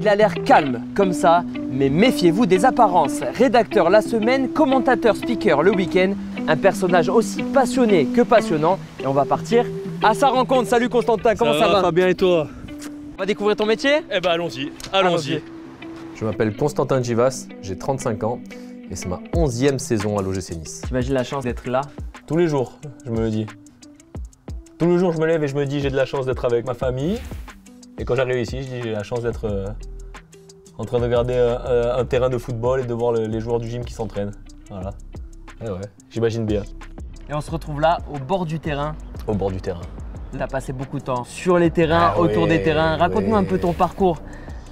Il a l'air calme, comme ça, mais méfiez-vous des apparences. Rédacteur la semaine, commentateur, speaker le week-end, un personnage aussi passionné que passionnant. Et on va partir à sa rencontre. Salut Constantin, comment ça va? Fabien, et toi? On va découvrir ton métier? Eh ben allons-y, allons-y. Je m'appelle Constantin Givas, j'ai 35 ans et c'est ma 11e saison à l'OGC Nice. T'imagines la chance d'être là? Tous les jours, je me le dis. Tous les jours, je me lève et je me dis j'ai de la chance d'être avec ma famille. Et quand j'arrive ici, je dis j'ai la chance d'être en train de regarder un terrain de football et de voir les joueurs du gym qui s'entraînent. Voilà. Et ouais, j'imagine bien. Et on se retrouve là, au bord du terrain. Au bord du terrain. Tu as passé beaucoup de temps sur les terrains, autour des terrains. Raconte-nous un peu ton parcours.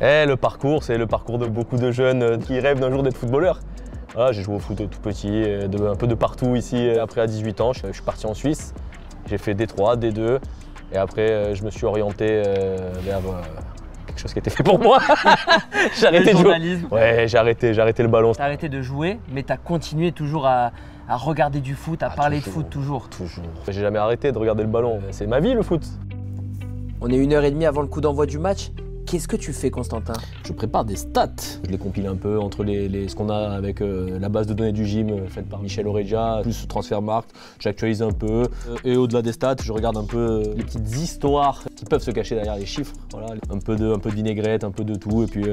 Le parcours, c'est le parcours de beaucoup de jeunes qui rêvent d'un jour d'être footballeur. Voilà, j'ai joué au foot tout petit, un peu de partout ici. Après, à 18 ans, je suis parti en Suisse. J'ai fait D3, D2. Et après, je me suis orienté vers quelque chose qui était fait pour moi. J'ai arrêté de jouer. Ouais, j'ai arrêté le ballon. Tu as arrêté de jouer, mais tu as continué toujours à regarder du foot, à parler de foot toujours. Toujours. J'ai jamais arrêté de regarder le ballon. C'est ma vie, le foot. On est 1h30 avant le coup d'envoi du match. Qu'est-ce que tu fais, Constantin? Je prépare des stats. Je les compile un peu entre ce qu'on a avec la base de données du gym faite par Michel Oreja, plus Transfermarkt. J'actualise un peu. Et au-delà des stats, je regarde un peu les petites histoires qui peuvent se cacher derrière les chiffres. Voilà. Un peu de vinaigrette, un peu de tout. Et puis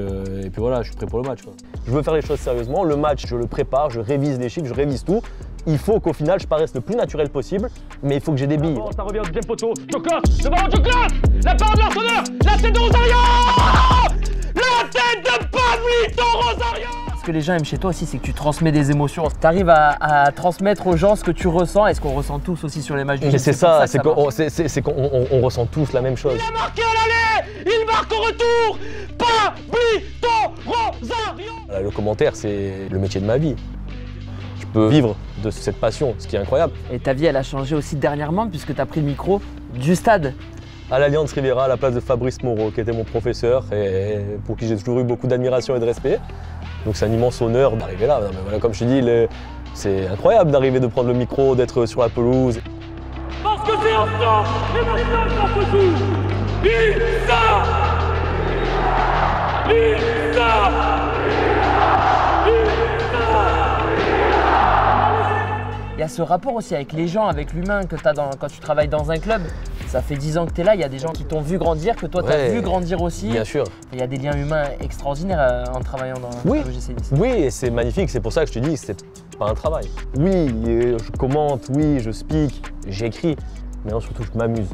voilà, je suis prêt pour le match, quoi. Je veux faire les choses sérieusement. Le match, je le prépare, je révise les chiffres, je révise tout. Il faut qu'au final, je paraisse le plus naturel possible, mais il faut que j'ai des billes. Ça revient au deuxième poteau. Toklas, le ballon de Toklas. La part de l'Arseneur. La tête de Rosario. La tête de Pablito Rosario. Ce que les gens aiment chez toi aussi, c'est que tu transmets des émotions. Tu arrives à transmettre aux gens ce que tu ressens et ce qu'on ressent tous aussi sur les matchs du gym. C'est ça, c'est qu'on ressent tous la même chose. Il a marqué à l'aller. Il marque au retour. Pablito Rosario. Le commentaire, c'est le métier de ma vie. Je peux vivre de cette passion, ce qui est incroyable. Et ta vie, elle a changé aussi dernièrement puisque tu as pris le micro du stade. À l'Alliance Riviera, à la place de Fabrice Moreau, qui était mon professeur et pour qui j'ai toujours eu beaucoup d'admiration et de respect. Donc c'est un immense honneur d'arriver là. Mais voilà, comme je te dis, c'est incroyable d'arriver, de prendre le micro, d'être sur la pelouse. Parce que c'est instant, et maintenant il s'en fout tout. Lisa. Il y a ce rapport aussi avec les gens, avec l'humain que tu as quand tu travailles dans un club. Ça fait 10 ans que tu es là, il y a des gens qui t'ont vu grandir, que toi tu as vu grandir aussi. Bien sûr. Il y a des liens humains extraordinaires en travaillant dans l'OGC Nice. Oui, et c'est magnifique, c'est pour ça que je te dis que c'est pas un travail. Oui, je commente, oui, je speak, j'écris, mais non, surtout je m'amuse.